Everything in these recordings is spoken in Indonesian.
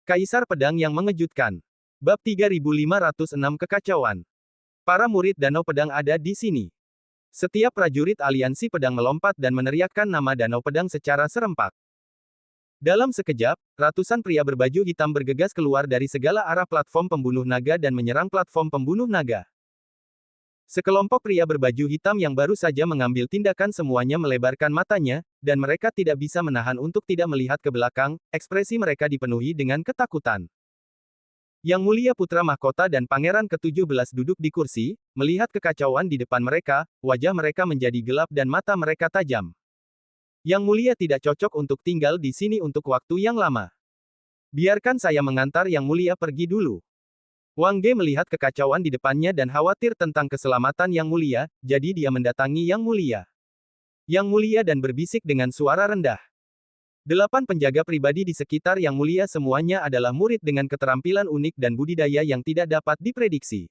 Kaisar Pedang yang Mengejutkan. Bab 3506 Kekacauan. Para murid Danau Pedang ada di sini. Setiap prajurit aliansi pedang melompat dan meneriakkan nama Danau Pedang secara serempak. Dalam sekejap, ratusan pria berbaju hitam bergegas keluar dari segala arah platform pembunuh naga dan menyerang platform pembunuh naga. Sekelompok pria berbaju hitam yang baru saja mengambil tindakan semuanya melebarkan matanya, dan mereka tidak bisa menahan untuk tidak melihat ke belakang, ekspresi mereka dipenuhi dengan ketakutan. Yang Mulia Putra Mahkota dan Pangeran ke-17 duduk di kursi, melihat kekacauan di depan mereka, wajah mereka menjadi gelap dan mata mereka tajam. Yang Mulia tidak cocok untuk tinggal di sini untuk waktu yang lama. Biarkan saya mengantar Yang Mulia pergi dulu. Wang Ge melihat kekacauan di depannya dan khawatir tentang keselamatan Yang Mulia, jadi dia mendatangi Yang Mulia. Yang Mulia dan berbisik dengan suara rendah. 8 penjaga pribadi di sekitar Yang Mulia semuanya adalah murid dengan keterampilan unik dan budidaya yang tidak dapat diprediksi.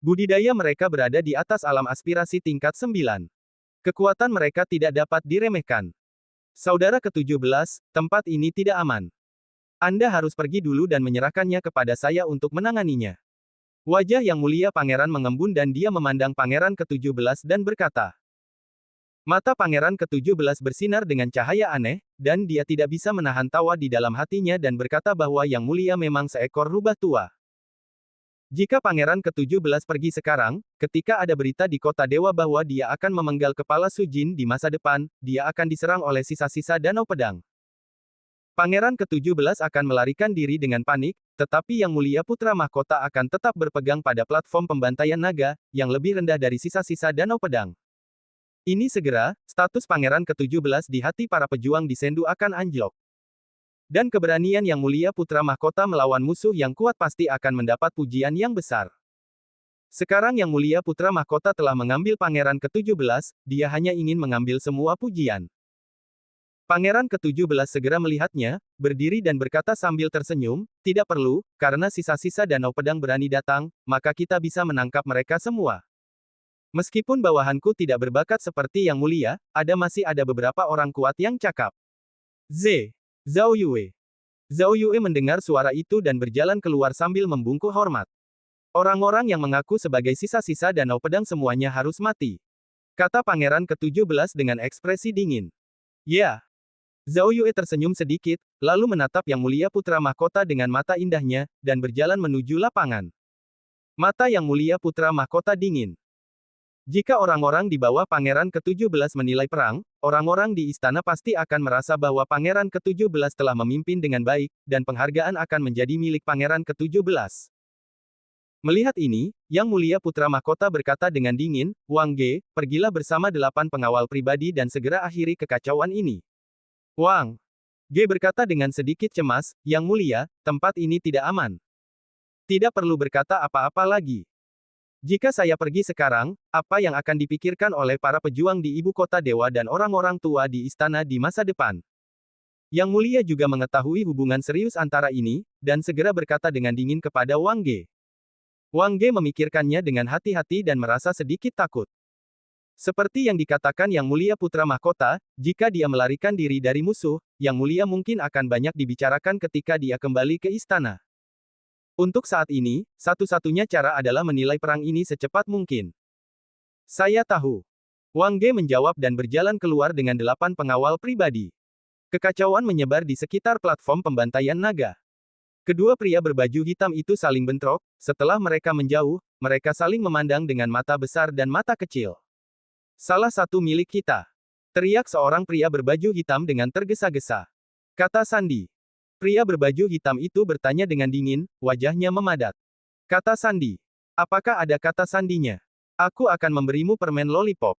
Budidaya mereka berada di atas alam aspirasi tingkat 9. Kekuatan mereka tidak dapat diremehkan. Saudara ke-17, tempat ini tidak aman. Anda harus pergi dulu dan menyerahkannya kepada saya untuk menanganinya. Wajah Yang Mulia Pangeran mengembun dan dia memandang Pangeran ke-17 dan berkata. Mata Pangeran ke-17 bersinar dengan cahaya aneh, dan dia tidak bisa menahan tawa di dalam hatinya dan berkata bahwa Yang Mulia memang seekor rubah tua. Jika Pangeran ke-17 pergi sekarang, ketika ada berita di kota dewa bahwa dia akan memenggal kepala Sujin di masa depan, dia akan diserang oleh sisa-sisa Danau Pedang. Pangeran ke-17 akan melarikan diri dengan panik, tetapi Yang Mulia Putra Mahkota akan tetap berpegang pada platform pembantaian naga, yang lebih rendah dari sisa-sisa Danau Pedang. Ini segera, status Pangeran ke-17 di hati para pejuang di Sendu akan anjlok. Dan keberanian Yang Mulia Putra Mahkota melawan musuh yang kuat pasti akan mendapat pujian yang besar. Sekarang Yang Mulia Putra Mahkota telah mengambil Pangeran ke-17, dia hanya ingin mengambil semua pujian. Pangeran ke-17 segera melihatnya, berdiri dan berkata sambil tersenyum, tidak perlu, karena sisa-sisa Danau Pedang berani datang, maka kita bisa menangkap mereka semua. Meskipun bawahanku tidak berbakat seperti Yang Mulia, masih ada beberapa orang kuat yang cakap. Zhao Yue. Zhao Yue mendengar suara itu dan berjalan keluar sambil membungkuk hormat. Orang-orang yang mengaku sebagai sisa-sisa Danau Pedang semuanya harus mati. Kata Pangeran ke-17 dengan ekspresi dingin. Ya. Zhao Yue tersenyum sedikit, lalu menatap Yang Mulia Putra Mahkota dengan mata indahnya, dan berjalan menuju lapangan. Mata Yang Mulia Putra Mahkota dingin. Jika orang-orang di bawah Pangeran ke-17 menilai perang, orang-orang di istana pasti akan merasa bahwa Pangeran ke-17 telah memimpin dengan baik, dan penghargaan akan menjadi milik Pangeran ke-17. Melihat ini, Yang Mulia Putra Mahkota berkata dengan dingin, Wang Ge, pergilah bersama 8 pengawal pribadi dan segera akhiri kekacauan ini. Wang Ge berkata dengan sedikit cemas, Yang Mulia, tempat ini tidak aman. Tidak perlu berkata apa-apa lagi. Jika saya pergi sekarang, apa yang akan dipikirkan oleh para pejuang di ibu kota dewa dan orang-orang tua di istana di masa depan? Yang Mulia juga mengetahui hubungan serius antara ini, dan segera berkata dengan dingin kepada Wang Ge. Wang Ge memikirkannya dengan hati-hati dan merasa sedikit takut. Seperti yang dikatakan Yang Mulia Putra Mahkota, jika dia melarikan diri dari musuh, Yang Mulia mungkin akan banyak dibicarakan ketika dia kembali ke istana. Untuk saat ini, satu-satunya cara adalah menilai perang ini secepat mungkin. Saya tahu. Wang Ge menjawab dan berjalan keluar dengan 8 pengawal pribadi. Kekacauan menyebar di sekitar platform pembantaian naga. Kedua pria berbaju hitam itu saling bentrok, setelah mereka menjauh, mereka saling memandang dengan mata besar dan mata kecil. Salah satu milik kita. Teriak seorang pria berbaju hitam dengan tergesa-gesa. Kata Sandi. Pria berbaju hitam itu bertanya dengan dingin, wajahnya memadat. Kata Sandi. Apakah ada kata sandinya? Aku akan memberimu permen lollipop.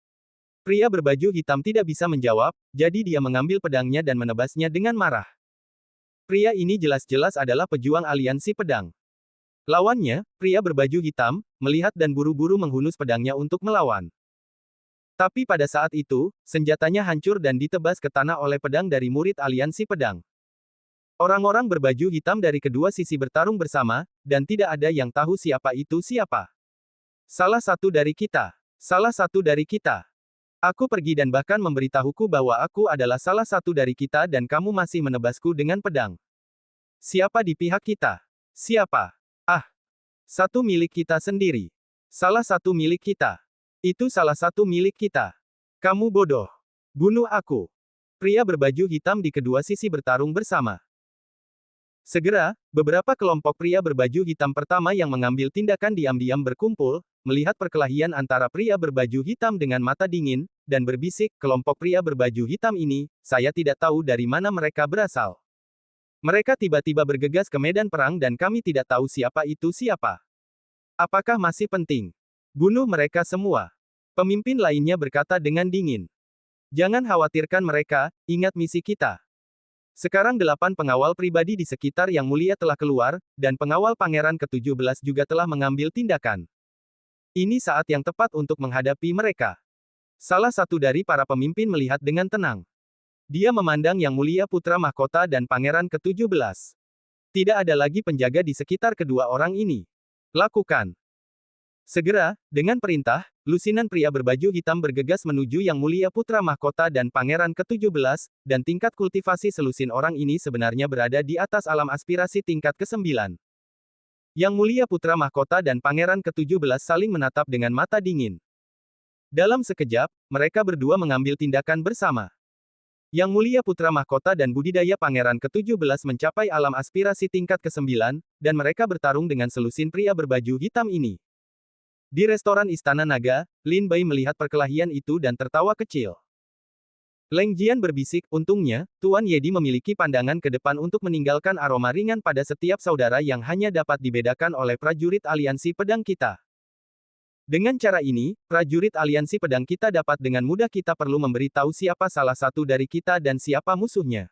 Pria berbaju hitam tidak bisa menjawab, jadi dia mengambil pedangnya dan menebasnya dengan marah. Pria ini jelas-jelas adalah pejuang aliansi pedang. Lawannya, pria berbaju hitam, melihat dan buru-buru menghunus pedangnya untuk melawan. Tapi pada saat itu, senjatanya hancur dan ditebas ke tanah oleh pedang dari murid aliansi pedang. Orang-orang berbaju hitam dari kedua sisi bertarung bersama, dan tidak ada yang tahu siapa itu siapa. Salah satu dari kita. Salah satu dari kita. Aku pergi dan bahkan memberitahuku bahwa aku adalah salah satu dari kita dan kamu masih menebasku dengan pedang. Siapa di pihak kita? Siapa? Ah, satu milik kita sendiri. Salah satu milik kita. Itu salah satu milik kita. Kamu bodoh. Bunuh aku. Pria berbaju hitam di kedua sisi bertarung bersama. Segera, beberapa kelompok pria berbaju hitam pertama yang mengambil tindakan diam-diam berkumpul, melihat perkelahian antara pria berbaju hitam dengan mata dingin, dan berbisik, kelompok pria berbaju hitam ini, saya tidak tahu dari mana mereka berasal. Mereka tiba-tiba bergegas ke medan perang dan kami tidak tahu siapa itu siapa. Apakah masih penting? Bunuh mereka semua. Pemimpin lainnya berkata dengan dingin. Jangan khawatirkan mereka, ingat misi kita. Sekarang 8 pengawal pribadi di sekitar Yang Mulia telah keluar, dan pengawal Pangeran ke-17 juga telah mengambil tindakan. Ini saat yang tepat untuk menghadapi mereka. Salah satu dari para pemimpin melihat dengan tenang. Dia memandang Yang Mulia Putra Mahkota dan Pangeran ke-17. Tidak ada lagi penjaga di sekitar kedua orang ini. Lakukan. Segera, dengan perintah, lusinan pria berbaju hitam bergegas menuju Yang Mulia Putra Mahkota dan Pangeran ke-17, dan tingkat kultivasi selusin orang ini sebenarnya berada di atas alam aspirasi tingkat ke-9. Yang Mulia Putra Mahkota dan Pangeran ke-17 saling menatap dengan mata dingin. Dalam sekejap, mereka berdua mengambil tindakan bersama. Yang Mulia Putra Mahkota dan Budidaya Pangeran ke-17 mencapai alam aspirasi tingkat ke-9, dan mereka bertarung dengan selusin pria berbaju hitam ini. Di restoran Istana Naga, Lin Bai melihat perkelahian itu dan tertawa kecil. Leng Jian berbisik, untungnya, Tuan Yedi memiliki pandangan ke depan untuk meninggalkan aroma ringan pada setiap saudara yang hanya dapat dibedakan oleh prajurit aliansi pedang kita. Dengan cara ini, prajurit aliansi pedang kita dapat dengan mudah kita perlu memberitahu siapa salah satu dari kita dan siapa musuhnya.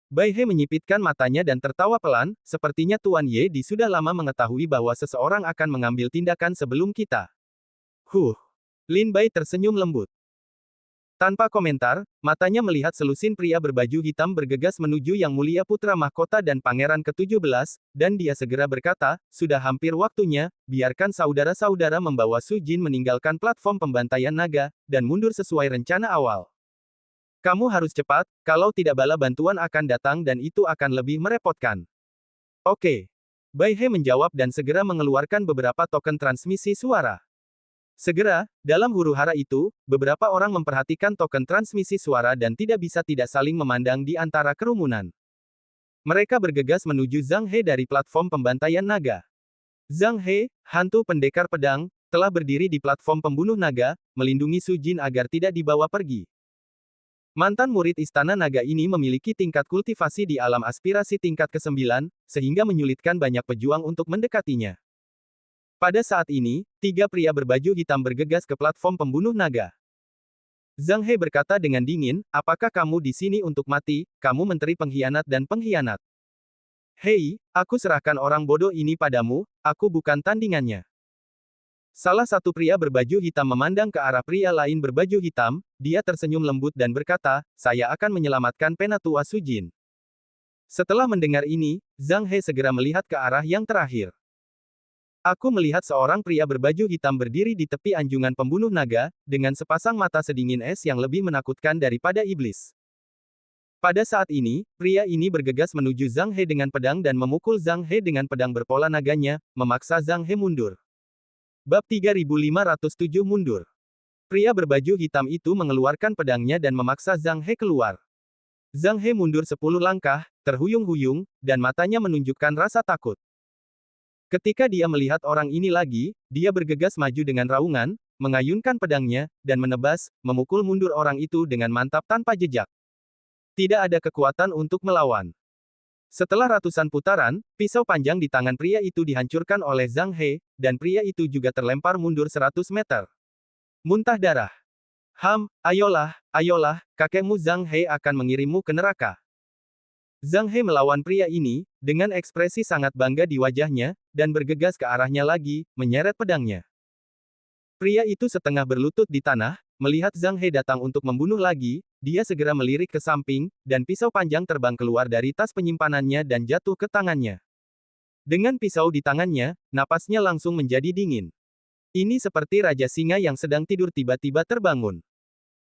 Bai He menyipitkan matanya dan tertawa pelan, sepertinya Tuan Yedi sudah lama mengetahui bahwa seseorang akan mengambil tindakan sebelum kita. Lin Bai tersenyum lembut. Tanpa komentar, matanya melihat selusin pria berbaju hitam bergegas menuju Yang Mulia Putra Mahkota dan Pangeran ke-17, dan dia segera berkata, sudah hampir waktunya, biarkan saudara-saudara membawa Su Jin meninggalkan platform pembantaian naga, dan mundur sesuai rencana awal. Kamu harus cepat, kalau tidak bala bantuan akan datang dan itu akan lebih merepotkan. Oke. Bai He menjawab dan segera mengeluarkan beberapa token transmisi suara. Segera, dalam huru-hara itu, beberapa orang memperhatikan token transmisi suara dan tidak bisa tidak saling memandang di antara kerumunan. Mereka bergegas menuju Zhang He dari platform pembantaian naga. Zhang He, hantu pendekar pedang, telah berdiri di platform pembunuh naga, melindungi Su Jin agar tidak dibawa pergi. Mantan murid Istana Naga ini memiliki tingkat kultivasi di alam aspirasi tingkat ke-9, sehingga menyulitkan banyak pejuang untuk mendekatinya. Pada saat ini, 3 pria berbaju hitam bergegas ke platform pembunuh naga. Zhang He berkata dengan dingin, apakah kamu di sini untuk mati, kamu menteri pengkhianat dan pengkhianat? Hei, aku serahkan orang bodoh ini padamu, aku bukan tandingannya. Salah satu pria berbaju hitam memandang ke arah pria lain berbaju hitam, dia tersenyum lembut dan berkata, saya akan menyelamatkan Penatua Su Jin. Setelah mendengar ini, Zhang He segera melihat ke arah yang terakhir. Aku melihat seorang pria berbaju hitam berdiri di tepi anjungan pembunuh naga, dengan sepasang mata sedingin es yang lebih menakutkan daripada iblis. Pada saat ini, pria ini bergegas menuju Zhang He dengan pedang dan memukul Zhang He dengan pedang berpola naganya, memaksa Zhang He mundur. Bab 3507 mundur. Pria berbaju hitam itu mengeluarkan pedangnya dan memaksa Zhang He keluar. Zhang He mundur 10 langkah, terhuyung-huyung, dan matanya menunjukkan rasa takut. Ketika dia melihat orang ini lagi, dia bergegas maju dengan raungan, mengayunkan pedangnya, dan menebas, memukul mundur orang itu dengan mantap tanpa jejak. Tidak ada kekuatan untuk melawan. Setelah ratusan putaran, pisau panjang di tangan pria itu dihancurkan oleh Zhang He, dan pria itu juga terlempar mundur 100 meter. Muntah darah. Ayolah, ayolah, kakekmu Zhang He akan mengirimmu ke neraka. Zhang He melawan pria ini, dengan ekspresi sangat bangga di wajahnya, dan bergegas ke arahnya lagi, menyeret pedangnya. Pria itu setengah berlutut di tanah, melihat Zhang He datang untuk membunuh lagi, dia segera melirik ke samping, dan pisau panjang terbang keluar dari tas penyimpanannya dan jatuh ke tangannya. Dengan pisau di tangannya, napasnya langsung menjadi dingin. Ini seperti Raja Singa yang sedang tidur tiba-tiba terbangun.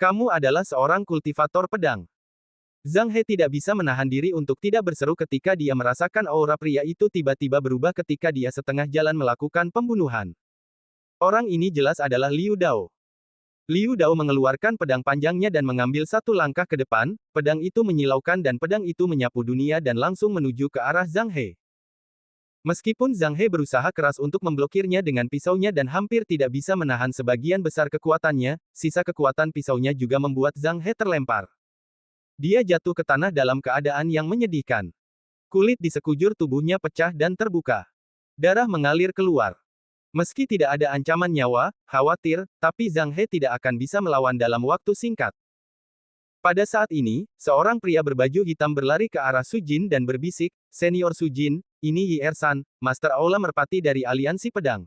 Kamu adalah seorang kultivator pedang. Zhang He tidak bisa menahan diri untuk tidak berseru ketika dia merasakan aura pria itu tiba-tiba berubah ketika dia setengah jalan melakukan pembunuhan. Orang ini jelas adalah Liu Dao. Liu Dao mengeluarkan pedang panjangnya dan mengambil satu langkah ke depan, pedang itu menyilaukan dan pedang itu menyapu dunia dan langsung menuju ke arah Zhang He. Meskipun Zhang He berusaha keras untuk memblokirnya dengan pisaunya dan hampir tidak bisa menahan sebagian besar kekuatannya, sisa kekuatan pisaunya juga membuat Zhang He terlempar. Dia jatuh ke tanah dalam keadaan yang menyedihkan. Kulit di sekujur tubuhnya pecah dan terbuka. Darah mengalir keluar. Meski tidak ada ancaman nyawa, khawatir, tapi Zhang He tidak akan bisa melawan dalam waktu singkat. Pada saat ini, seorang pria berbaju hitam berlari ke arah Su Jin dan berbisik, "Senior Su Jin, ini Yi Ersan, Master Aula Merpati dari Aliansi Pedang.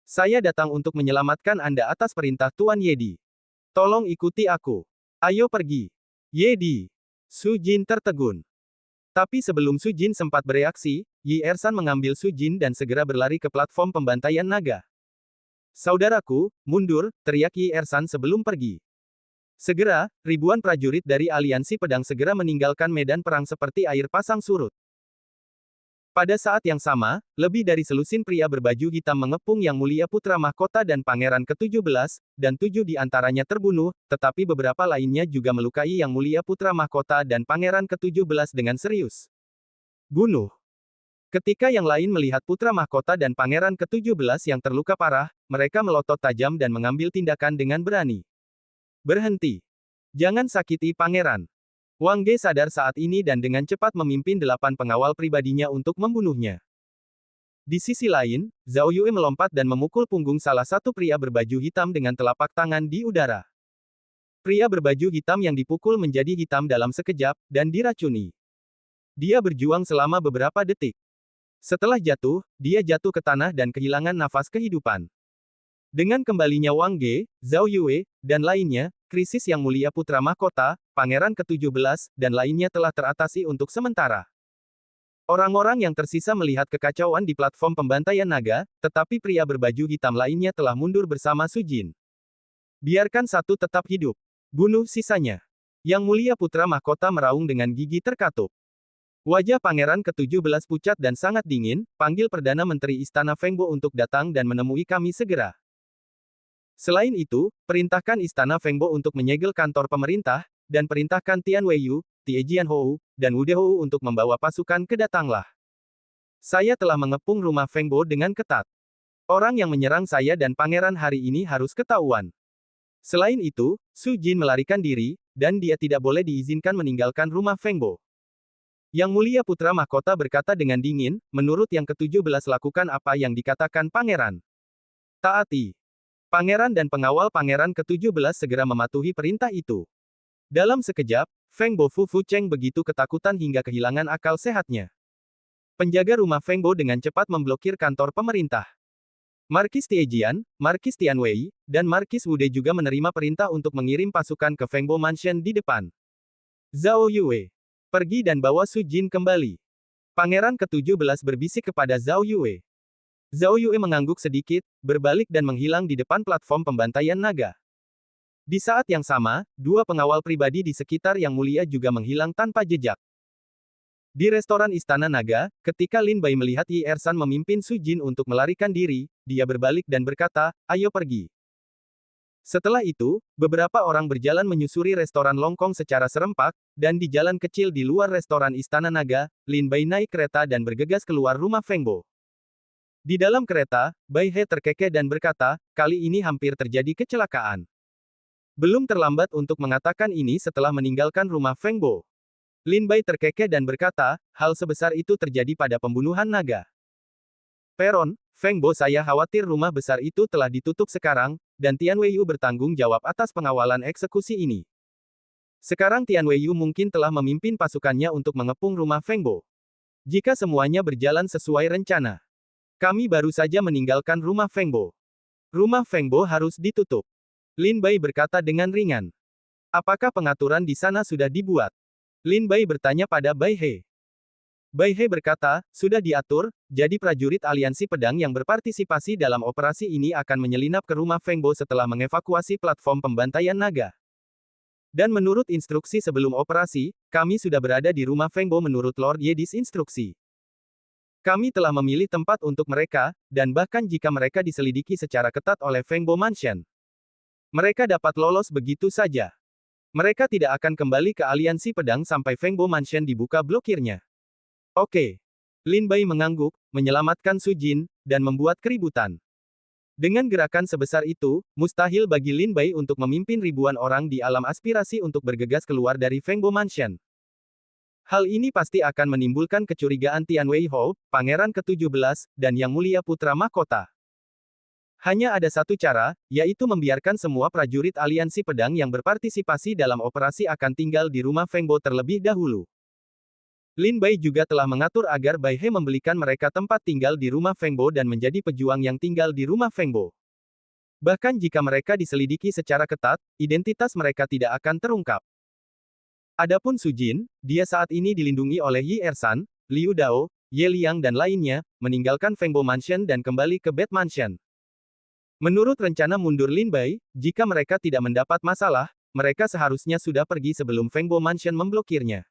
Saya datang untuk menyelamatkan Anda atas perintah Tuan Yedi. Tolong ikuti aku. Ayo pergi." Yedi. Su Jin tertegun. Tapi sebelum Su Jin sempat bereaksi, Yi Ersan mengambil Su Jin dan segera berlari ke platform pembantaian naga. "Saudaraku, mundur," teriak Yi Ersan sebelum pergi. Segera, ribuan prajurit dari Aliansi Pedang segera meninggalkan medan perang seperti air pasang surut. Pada saat yang sama, lebih dari selusin pria berbaju hitam mengepung Yang Mulia Putra Mahkota dan Pangeran ke-17, dan 7 di antaranya terbunuh, tetapi beberapa lainnya juga melukai Yang Mulia Putra Mahkota dan Pangeran ke-17 dengan serius. Bunuh. Ketika yang lain melihat Putra Mahkota dan Pangeran ke-17 yang terluka parah, mereka melotot tajam dan mengambil tindakan dengan berani. "Berhenti. Jangan sakiti Pangeran." Wang Ge sadar saat ini dan dengan cepat memimpin 8 pengawal pribadinya untuk membunuhnya. Di sisi lain, Zhao Yue melompat dan memukul punggung salah satu pria berbaju hitam dengan telapak tangan di udara. Pria berbaju hitam yang dipukul menjadi hitam dalam sekejap, dan diracuni. Dia berjuang selama beberapa detik. Setelah jatuh, dia jatuh ke tanah dan kehilangan nafas kehidupan. Dengan kembalinya Wang Ge, Zhao Yue, dan lainnya, krisis Yang Mulia Putra Mahkota, Pangeran ke-17, dan lainnya telah teratasi untuk sementara. Orang-orang yang tersisa melihat kekacauan di platform pembantaian naga, tetapi pria berbaju hitam lainnya telah mundur bersama Su Jin. "Biarkan satu tetap hidup. Bunuh sisanya." Yang Mulia Putra Mahkota meraung dengan gigi terkatup. Wajah Pangeran ke-17 pucat dan sangat dingin, "Panggil Perdana Menteri Istana Fengbo untuk datang dan menemui kami segera. Selain itu, perintahkan Istana Fengbo untuk menyegel kantor pemerintah, dan perintahkan Tian Weiyu, Tie Jianhou, dan Wu Dehou untuk membawa pasukan ke Datanglah. Saya telah mengepung rumah Fengbo dengan ketat. Orang yang menyerang saya dan pangeran hari ini harus ketahuan." Selain itu, Su Jin melarikan diri, dan dia tidak boleh diizinkan meninggalkan rumah Fengbo. Yang Mulia Putra Mahkota berkata dengan dingin, "Menurut Yang ke-17 lakukan apa yang dikatakan pangeran. Taati." Pangeran dan pengawal Pangeran ke-17 segera mematuhi perintah itu. Dalam sekejap, Fengbo Fu Cheng begitu ketakutan hingga kehilangan akal sehatnya. Penjaga rumah Fengbo dengan cepat memblokir kantor pemerintah. Markis Tiejian, Markis Tianwei, dan Markis Wude juga menerima perintah untuk mengirim pasukan ke Fengbo Mansion di depan. "Zhao Yue, pergi dan bawa Su Jin kembali." Pangeran ke-17 berbisik kepada Zhao Yue. Zhao Yue mengangguk sedikit, berbalik dan menghilang di depan platform pembantaian naga. Di saat yang sama, 2 pengawal pribadi di sekitar Yang Mulia juga menghilang tanpa jejak. Di restoran Istana Naga, ketika Lin Bai melihat Yi Ersan memimpin Su Jin untuk melarikan diri, dia berbalik dan berkata, "Ayo pergi." Setelah itu, beberapa orang berjalan menyusuri restoran Longkong secara serempak, dan di jalan kecil di luar restoran Istana Naga, Lin Bai naik kereta dan bergegas keluar rumah Fengbo. Di dalam kereta, Bai He terkekeh dan berkata, "Kali ini hampir terjadi kecelakaan." Belum terlambat untuk mengatakan ini setelah meninggalkan rumah Fengbo. Lin Bai terkekeh dan berkata, "Hal sebesar itu terjadi pada pembunuhan naga. Peron, Fengbo, saya khawatir rumah besar itu telah ditutup sekarang, dan Tian Weiyu bertanggung jawab atas pengawalan eksekusi ini. Sekarang Tian Weiyu mungkin telah memimpin pasukannya untuk mengepung rumah Fengbo. Jika semuanya berjalan sesuai rencana, kami baru saja meninggalkan rumah Fengbo. Rumah Fengbo harus ditutup." Lin Bai berkata dengan ringan. "Apakah pengaturan di sana sudah dibuat?" Lin Bai bertanya pada Bai He. Bai He berkata, "Sudah diatur, jadi prajurit aliansi pedang yang berpartisipasi dalam operasi ini akan menyelinap ke rumah Fengbo setelah mengevakuasi platform pembantaian naga." Dan menurut instruksi sebelum operasi, kami sudah berada di rumah Feng Bo menurut Lord Ye instruksi. Kami telah memilih tempat untuk mereka, dan bahkan jika mereka diselidiki secara ketat oleh Feng Bo Mansion, mereka dapat lolos begitu saja. Mereka tidak akan kembali ke aliansi pedang sampai Feng Bo Mansion dibuka blokirnya. Oke. Lin Bai mengangguk, menyelamatkan Su Jin, dan membuat keributan. Dengan gerakan sebesar itu, mustahil bagi Lin Bai untuk memimpin ribuan orang di alam aspirasi untuk bergegas keluar dari Feng Bo Mansion. Hal ini pasti akan menimbulkan kecurigaan Tian Wei Hou, Pangeran ke-17, dan Yang Mulia Putra Mahkota. Hanya ada satu cara, yaitu membiarkan semua prajurit aliansi pedang yang berpartisipasi dalam operasi akan tinggal di rumah Feng Bo terlebih dahulu. Lin Bai juga telah mengatur agar Bai He membelikan mereka tempat tinggal di rumah Feng Bo dan menjadi pejuang yang tinggal di rumah Feng Bo. Bahkan jika mereka diselidiki secara ketat, identitas mereka tidak akan terungkap. Adapun Su Jin, dia saat ini dilindungi oleh Yi Ersan, Liu Dao, Ye Liang dan lainnya, meninggalkan Feng Bo Mansion dan kembali ke Bed Mansion. Menurut rencana mundur Lin Bai, jika mereka tidak mendapat masalah, mereka seharusnya sudah pergi sebelum Feng Bo Mansion memblokirnya.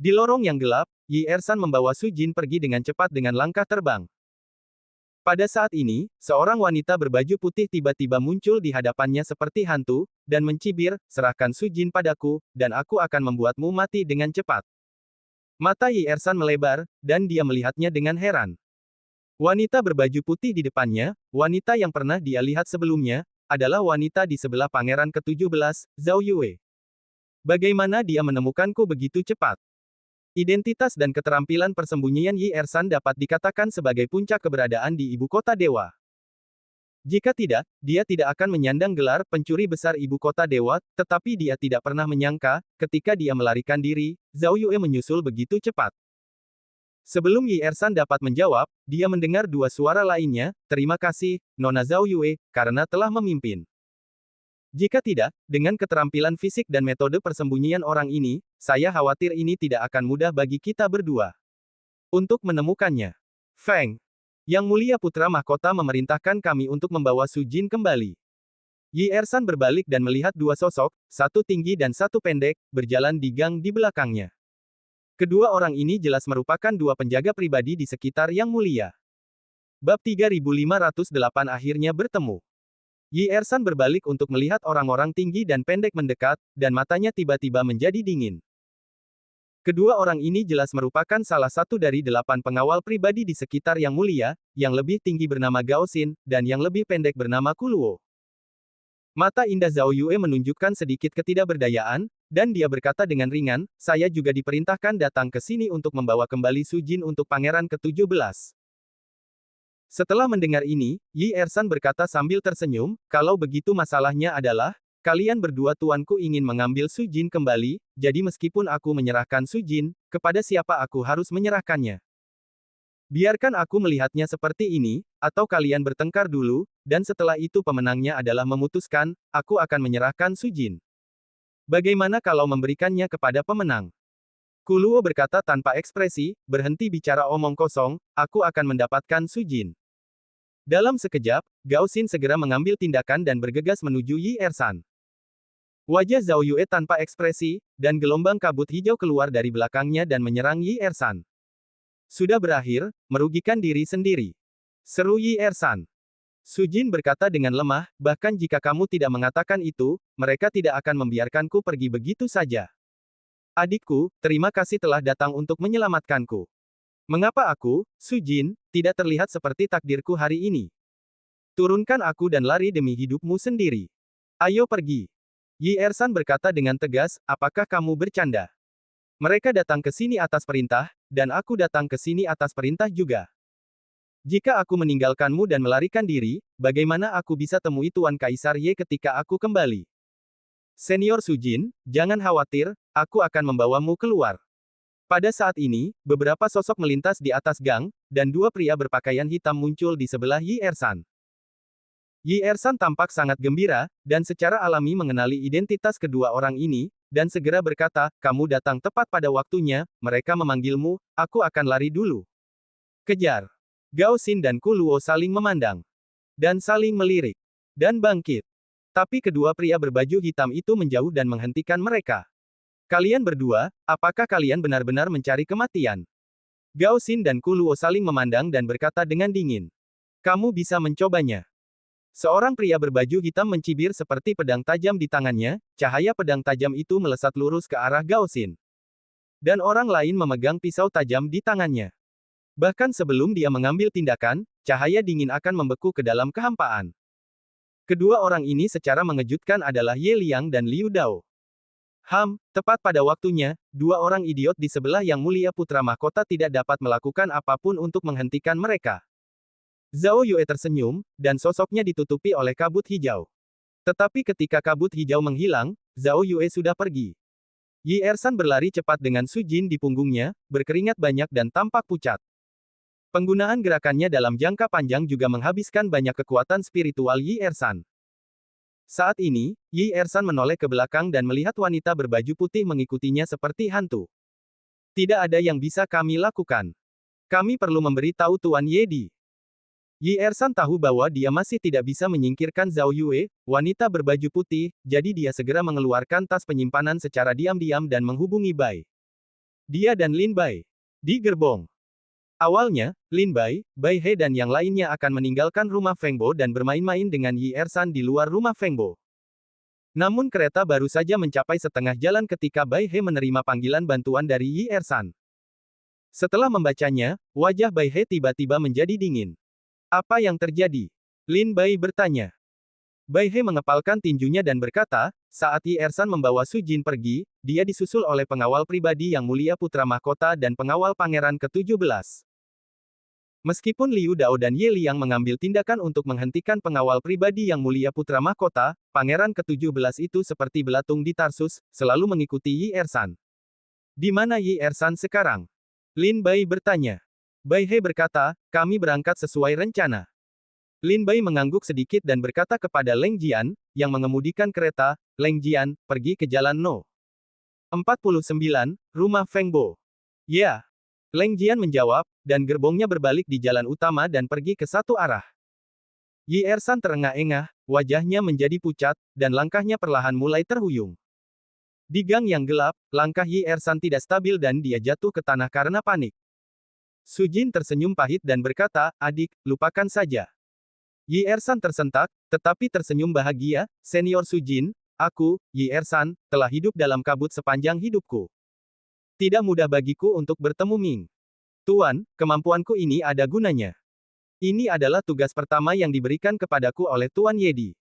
Di lorong yang gelap, Yi Ersan membawa Su Jin pergi dengan cepat dengan langkah terbang. Pada saat ini, seorang wanita berbaju putih tiba-tiba muncul di hadapannya seperti hantu, dan mencibir, serahkan Su Jin padaku, dan aku akan membuatmu mati dengan cepat. Mata Yi Ersan melebar, dan dia melihatnya dengan heran. Wanita berbaju putih di depannya, wanita yang pernah dia lihat sebelumnya, adalah wanita di sebelah Pangeran ke-17, Zhao Yue. Bagaimana dia menemukanku begitu cepat? Identitas dan keterampilan persembunyian Yi Ersan dapat dikatakan sebagai puncak keberadaan di ibu kota dewa. Jika tidak, dia tidak akan menyandang gelar pencuri besar ibu kota dewa, tetapi dia tidak pernah menyangka, ketika dia melarikan diri, Zhao Yue menyusul begitu cepat. Sebelum Yi Ersan dapat menjawab, dia mendengar dua suara lainnya, terima kasih, Nona Zhao Yue, karena telah memimpin. Jika tidak, dengan keterampilan fisik dan metode persembunyian orang ini, saya khawatir ini tidak akan mudah bagi kita berdua. Untuk menemukannya. Feng. Yang Mulia Putra Mahkota memerintahkan kami untuk membawa Su Jin kembali. Yi Ersan berbalik dan melihat dua sosok, satu tinggi dan satu pendek, berjalan di gang di belakangnya. Kedua orang ini jelas merupakan dua penjaga pribadi di sekitar Yang Mulia. Bab 3508 akhirnya bertemu. Yi Ersan berbalik untuk melihat orang-orang tinggi dan pendek mendekat, dan matanya tiba-tiba menjadi dingin. Kedua orang ini jelas merupakan salah satu dari 8 pengawal pribadi di sekitar Yang Mulia, yang lebih tinggi bernama Gao Xin, dan yang lebih pendek bernama Kuluo. Mata indah Zhao Yue menunjukkan sedikit ketidakberdayaan, dan dia berkata dengan ringan, saya juga diperintahkan datang ke sini untuk membawa kembali Su Jin untuk Pangeran ke-17. Setelah mendengar ini, Yi Ersan berkata sambil tersenyum, kalau begitu masalahnya adalah, kalian berdua tuanku ingin mengambil Su Jin kembali, jadi meskipun aku menyerahkan Su Jin, kepada siapa aku harus menyerahkannya? Biarkan aku melihatnya seperti ini, atau kalian bertengkar dulu, dan setelah itu pemenangnya adalah memutuskan, aku akan menyerahkan Su Jin. Bagaimana kalau memberikannya kepada pemenang? Kuluo berkata tanpa ekspresi, berhenti bicara omong kosong, aku akan mendapatkan Su Jin. Dalam sekejap, Gao Xin segera mengambil tindakan dan bergegas menuju Yi Ersan. Wajah Zhao Yue tanpa ekspresi, dan gelombang kabut hijau keluar dari belakangnya dan menyerang Yi Ersan. Sudah berakhir, merugikan diri sendiri. Seru Yi Ersan. Su Jin berkata dengan lemah, bahkan jika kamu tidak mengatakan itu, mereka tidak akan membiarkanku pergi begitu saja. Adikku, terima kasih telah datang untuk menyelamatkanku. Mengapa aku, Su Jin, tidak terlihat seperti takdirku hari ini? Turunkan aku dan lari demi hidupmu sendiri. Ayo pergi. Yi Ersan berkata dengan tegas, apakah kamu bercanda? Mereka datang ke sini atas perintah, dan aku datang ke sini atas perintah juga. Jika aku meninggalkanmu dan melarikan diri, bagaimana aku bisa temui Tuan Kaisar Ye ketika aku kembali? Senior Su Jin, jangan khawatir, aku akan membawamu keluar. Pada saat ini, beberapa sosok melintas di atas gang, dan dua pria berpakaian hitam muncul di sebelah Yi Ersan. Yi Ersan tampak sangat gembira, dan secara alami mengenali identitas kedua orang ini, dan segera berkata, kamu datang tepat pada waktunya, mereka memanggilmu, aku akan lari dulu. Kejar. Gao Xin dan Kuluo saling memandang. Dan saling melirik. Dan bangkit. Tapi kedua pria berbaju hitam itu menjauh dan menghentikan mereka. Kalian berdua, apakah kalian benar-benar mencari kematian? Gao Xin dan Ku Luo saling memandang dan berkata dengan dingin. Kamu bisa mencobanya. Seorang pria berbaju hitam mencibir seperti pedang tajam di tangannya, cahaya pedang tajam itu melesat lurus ke arah Gao Xin. Dan orang lain memegang pisau tajam di tangannya. Bahkan sebelum dia mengambil tindakan, cahaya dingin akan membeku ke dalam kehampaan. Kedua orang ini secara mengejutkan adalah Ye Liang dan Liu Dao. Tepat pada waktunya, dua orang idiot di sebelah Yang Mulia Putra Mahkota tidak dapat melakukan apapun untuk menghentikan mereka. Zhao Yue tersenyum, dan sosoknya ditutupi oleh kabut hijau. Tetapi ketika kabut hijau menghilang, Zhao Yue sudah pergi. Yi Ersan berlari cepat dengan Su Jin di punggungnya, berkeringat banyak dan tampak pucat. Penggunaan gerakannya dalam jangka panjang juga menghabiskan banyak kekuatan spiritual Yi Ersan. Saat ini, Yi Ersan menoleh ke belakang dan melihat wanita berbaju putih mengikutinya seperti hantu. Tidak ada yang bisa kami lakukan. Kami perlu memberi tahu Tuan Yedi. Yi Ersan tahu bahwa dia masih tidak bisa menyingkirkan Zhao Yue, wanita berbaju putih, jadi dia segera mengeluarkan tas penyimpanan secara diam-diam dan menghubungi Bai. Dia dan Lin Bai. Di gerbong. Awalnya, Lin Bai, Bai He dan yang lainnya akan meninggalkan rumah Fengbo dan bermain-main dengan Yi Ersan di luar rumah Fengbo. Namun kereta baru saja mencapai setengah jalan ketika Bai He menerima panggilan bantuan dari Yi Ersan. Setelah membacanya, wajah Bai He tiba-tiba menjadi dingin. Apa yang terjadi? Lin Bai bertanya. Bai He mengepalkan tinjunya dan berkata, saat Yi Ersan membawa Su Jin pergi, dia disusul oleh pengawal pribadi Yang Mulia Putra Mahkota dan pengawal Pangeran ke-17. Meskipun Liu Dao dan Ye Liang mengambil tindakan untuk menghentikan pengawal pribadi Yang Mulia Putra Mahkota, Pangeran ke-17 itu seperti belatung di Tarsus, selalu mengikuti Yi Ersan. Di mana Yi Ersan sekarang? Lin Bai bertanya. Bai He berkata, kami berangkat sesuai rencana. Lin Bai mengangguk sedikit dan berkata kepada Leng Jian, yang mengemudikan kereta, Leng Jian, pergi ke jalan No. 49, rumah Fengbo. Ya. Leng Jian menjawab, dan gerbongnya berbalik di jalan utama dan pergi ke satu arah. Yi Ersan terengah-engah, wajahnya menjadi pucat, dan langkahnya perlahan mulai terhuyung. Di gang yang gelap, langkah Yi Ersan tidak stabil dan dia jatuh ke tanah karena panik. Su Jin tersenyum pahit dan berkata, adik, lupakan saja. Yi Ersan tersentak, tetapi tersenyum bahagia, senior Su Jin, aku, Yi Ersan, telah hidup dalam kabut sepanjang hidupku. Tidak mudah bagiku untuk bertemu Ming. Tuan, kemampuanku ini ada gunanya. Ini adalah tugas pertama yang diberikan kepadaku oleh Tuan Yedi.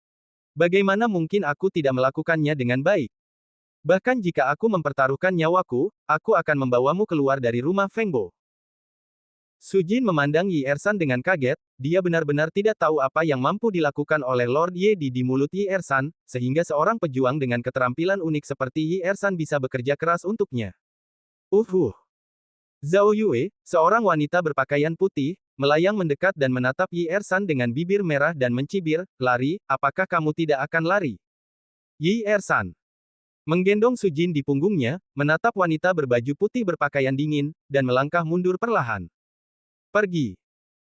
Bagaimana mungkin aku tidak melakukannya dengan baik? Bahkan jika aku mempertaruhkan nyawaku, aku akan membawamu keluar dari rumah Fengbo. Su Jin memandang Yi Ersan dengan kaget, dia benar-benar tidak tahu apa yang mampu dilakukan oleh Lord Yedi di mulut Yi Ersan, sehingga seorang pejuang dengan keterampilan unik seperti Yi Ersan bisa bekerja keras untuknya. Zhao Yue, seorang wanita berpakaian putih, melayang mendekat dan menatap Yi Ersan dengan bibir merah dan mencibir, lari, apakah kamu tidak akan lari? Yi Ersan menggendong Su Jin di punggungnya, menatap wanita berbaju putih berpakaian dingin, dan melangkah mundur perlahan. Pergi.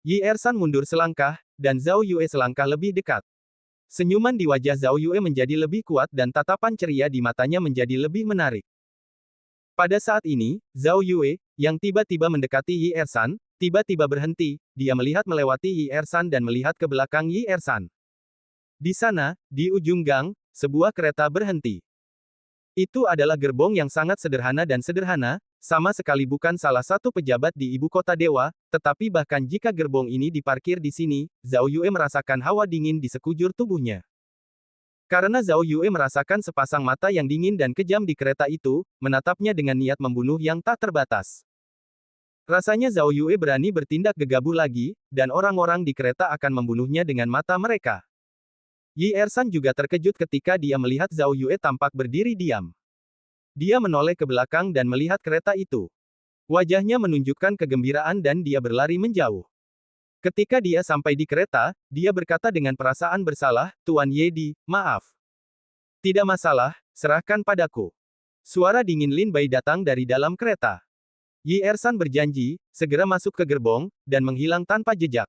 Yi Ersan mundur selangkah, dan Zhao Yue selangkah lebih dekat. Senyuman di wajah Zhao Yue menjadi lebih kuat dan tatapan ceria di matanya menjadi lebih menarik. Pada saat ini, Zhao Yue, yang tiba-tiba mendekati Yi Ersan, tiba-tiba berhenti, dia melihat melewati Yi Ersan dan melihat ke belakang Yi Ersan. Di sana, di ujung gang, sebuah kereta berhenti. Itu adalah gerbong yang sangat sederhana dan sederhana, sama sekali bukan salah satu pejabat di ibu kota dewa, tetapi bahkan jika gerbong ini diparkir di sini, Zhao Yue merasakan hawa dingin di sekujur tubuhnya. Karena Zhao Yue merasakan sepasang mata yang dingin dan kejam di kereta itu, menatapnya dengan niat membunuh yang tak terbatas. Rasanya Zhao Yue berani bertindak gegabah lagi, dan orang-orang di kereta akan membunuhnya dengan mata mereka. Yi Ersan juga terkejut ketika dia melihat Zhao Yue tampak berdiri diam. Dia menoleh ke belakang dan melihat kereta itu. Wajahnya menunjukkan kegembiraan dan dia berlari menjauh. Ketika dia sampai di kereta, dia berkata dengan perasaan bersalah, Tuan Yedi, maaf. Tidak masalah, serahkan padaku. Suara dingin Lin Bai datang dari dalam kereta. Yi Ersan berjanji, segera masuk ke gerbong, dan menghilang tanpa jejak.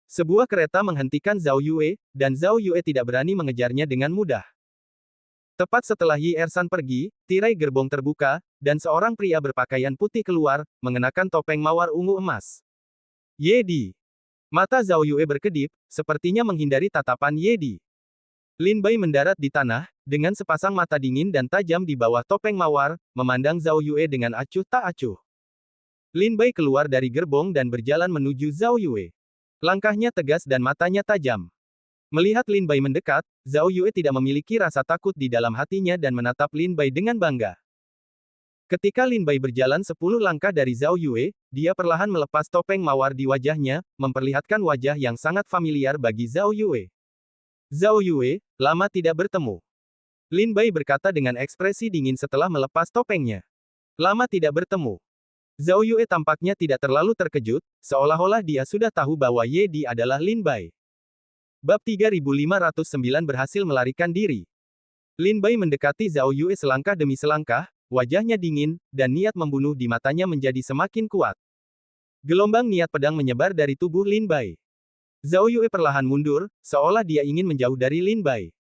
Sebuah kereta menghentikan Zhao Yue, dan Zhao Yue tidak berani mengejarnya dengan mudah. Tepat setelah Yi Ersan pergi, tirai gerbong terbuka, dan seorang pria berpakaian putih keluar, mengenakan topeng mawar ungu emas. Ye Di. Mata Zhao Yue berkedip, sepertinya menghindari tatapan Ye Di. Lin Bai mendarat di tanah, dengan sepasang mata dingin dan tajam di bawah topeng mawar, memandang Zhao Yue dengan acuh tak acuh. Lin Bai keluar dari gerbong dan berjalan menuju Zhao Yue. Langkahnya tegas dan matanya tajam. Melihat Lin Bai mendekat, Zhao Yue tidak memiliki rasa takut di dalam hatinya dan menatap Lin Bai dengan bangga. Ketika Lin Bai berjalan 10 langkah dari Zhao Yue, dia perlahan melepas topeng mawar di wajahnya, memperlihatkan wajah yang sangat familiar bagi Zhao Yue. Zhao Yue, lama tidak bertemu. Lin Bai berkata dengan ekspresi dingin setelah melepas topengnya. Lama tidak bertemu. Zhao Yue tampaknya tidak terlalu terkejut, seolah-olah dia sudah tahu bahwa Ye Di adalah Lin Bai. Bab 3509 berhasil melarikan diri. Lin Bai mendekati Zhao Yue selangkah demi selangkah, wajahnya dingin, dan niat membunuh di matanya menjadi semakin kuat. Gelombang niat pedang menyebar dari tubuh Lin Bai. Zhao Yue perlahan mundur, seolah dia ingin menjauh dari Lin Bai.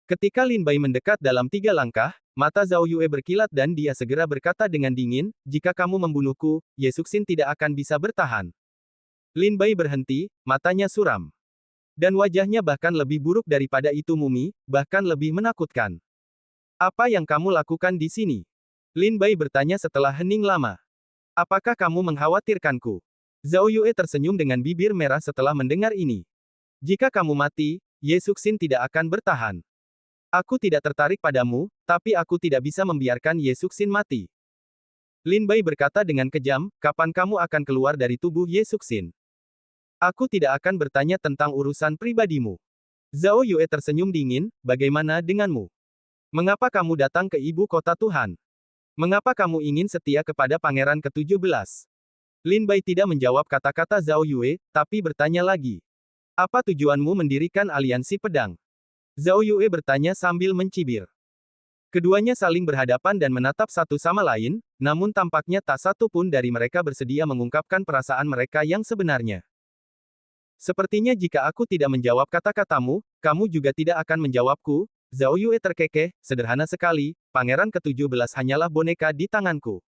Ketika Lin Bai mendekat dalam 3 langkah, mata Zhao Yue berkilat dan dia segera berkata dengan dingin, "Jika kamu membunuhku, Ye Suxin tidak akan bisa bertahan." Lin Bai berhenti, matanya suram. Dan wajahnya bahkan lebih buruk daripada itu mumi, bahkan lebih menakutkan. "Apa yang kamu lakukan di sini?" Lin Bai bertanya setelah hening lama. "Apakah kamu mengkhawatirkanku?" Zhao Yue tersenyum dengan bibir merah setelah mendengar ini. "Jika kamu mati, Ye Suxin tidak akan bertahan. Aku tidak tertarik padamu, tapi aku tidak bisa membiarkan Ye Suxin mati." Lin Bai berkata dengan kejam, "Kapan kamu akan keluar dari tubuh Ye Suxin? Aku tidak akan bertanya tentang urusan pribadimu." Zhao Yue tersenyum dingin, "Bagaimana denganmu? Mengapa kamu datang ke ibu kota Tuhan? Mengapa kamu ingin setia kepada pangeran ke-17? Lin Bai tidak menjawab kata-kata Zhao Yue, tapi bertanya lagi. "Apa tujuanmu mendirikan aliansi pedang?" Zhao Yue bertanya sambil mencibir. Keduanya saling berhadapan dan menatap satu sama lain, namun tampaknya tak satu pun dari mereka bersedia mengungkapkan perasaan mereka yang sebenarnya. "Sepertinya jika aku tidak menjawab kata-katamu, kamu juga tidak akan menjawabku." Zhao Yue terkekeh, "Sederhana sekali, pangeran ke-17 hanyalah boneka di tanganku.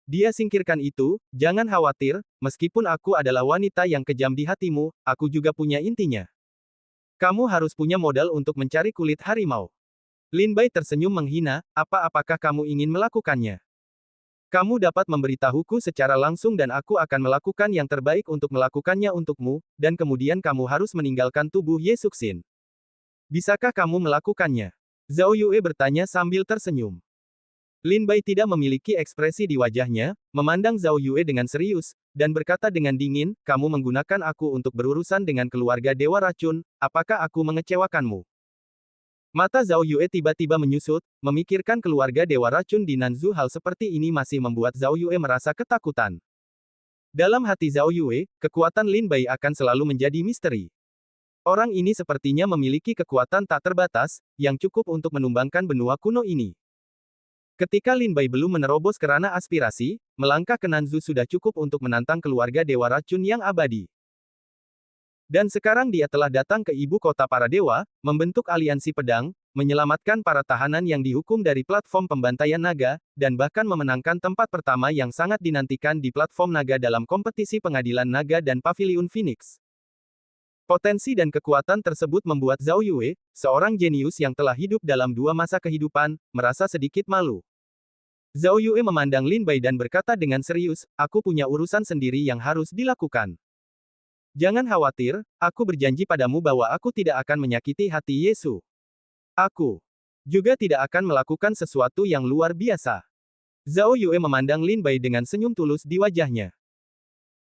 Dia singkirkan itu, jangan khawatir, meskipun aku adalah wanita yang kejam di hatimu, aku juga punya intinya. Kamu harus punya modal untuk mencari kulit harimau." Lin Bai tersenyum menghina, apakah kamu ingin melakukannya? "Kamu dapat memberitahuku secara langsung dan aku akan melakukan yang terbaik untuk melakukannya untukmu, dan kemudian kamu harus meninggalkan tubuh Ye Suxin. Bisakah kamu melakukannya?" Zhao Yue bertanya sambil tersenyum. Lin Bai tidak memiliki ekspresi di wajahnya, memandang Zhao Yue dengan serius, dan berkata dengan dingin, "Kamu menggunakan aku untuk berurusan dengan keluarga Dewa Racun, apakah aku mengecewakanmu?" Mata Zhao Yue tiba-tiba menyusut, memikirkan keluarga Dewa Racun di Nanzu. Hal seperti ini masih membuat Zhao Yue merasa ketakutan. Dalam hati Zhao Yue, kekuatan Lin Bai akan selalu menjadi misteri. Orang ini sepertinya memiliki kekuatan tak terbatas, yang cukup untuk menumbangkan benua kuno ini. Ketika Lin Bai belum menerobos kerana aspirasi, melangkah ke Nanzu sudah cukup untuk menantang keluarga Dewa Racun yang abadi. Dan sekarang dia telah datang ke ibu kota para dewa, membentuk aliansi pedang, menyelamatkan para tahanan yang dihukum dari platform pembantaian naga, dan bahkan memenangkan tempat pertama yang sangat dinantikan di platform naga dalam kompetisi pengadilan naga dan Paviliun Phoenix. Potensi dan kekuatan tersebut membuat Zhao Yue, seorang jenius yang telah hidup dalam 2 masa kehidupan, merasa sedikit malu. Zhao Yue memandang Lin Bai dan berkata dengan serius, "Aku punya urusan sendiri yang harus dilakukan. Jangan khawatir, aku berjanji padamu bahwa aku tidak akan menyakiti hati Yesu. Aku juga tidak akan melakukan sesuatu yang luar biasa." Zhao Yue memandang Lin Bai dengan senyum tulus di wajahnya.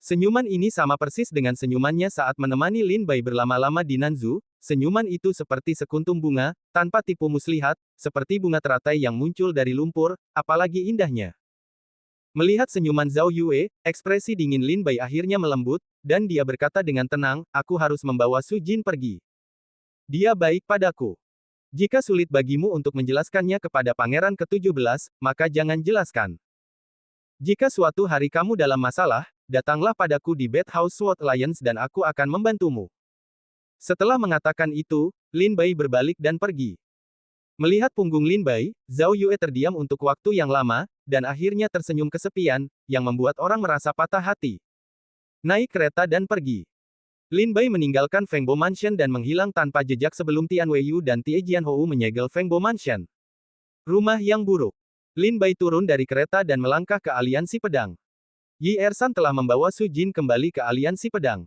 Senyuman ini sama persis dengan senyumannya saat menemani Lin Bai berlama-lama di Nanzu, senyuman itu seperti sekuntum bunga, tanpa tipu muslihat, seperti bunga teratai yang muncul dari lumpur, apalagi indahnya. Melihat senyuman Zhao Yue, ekspresi dingin Lin Bai akhirnya melembut, dan dia berkata dengan tenang, "Aku harus membawa Su Jin pergi. Dia baik padaku. Jika sulit bagimu untuk menjelaskannya kepada pangeran ke-17, maka jangan jelaskan. Jika suatu hari kamu dalam masalah, datanglah padaku di Bathhouse Sword Alliance dan aku akan membantumu. Setelah mengatakan itu, Lin Bai berbalik dan pergi. Melihat punggung Lin Bai, Zhao Yue terdiam untuk waktu yang lama, dan akhirnya tersenyum kesepian, yang membuat orang merasa patah hati. Naik kereta dan pergi. Lin Bai meninggalkan Fengbo Mansion dan menghilang tanpa jejak sebelum Tian Weiyu dan Tie Jianhou menyegel Fengbo Mansion. Rumah yang buruk. Lin Bai turun dari kereta dan melangkah ke Aliansi Pedang. Yi Ersan telah membawa Su Jin kembali ke Aliansi Pedang.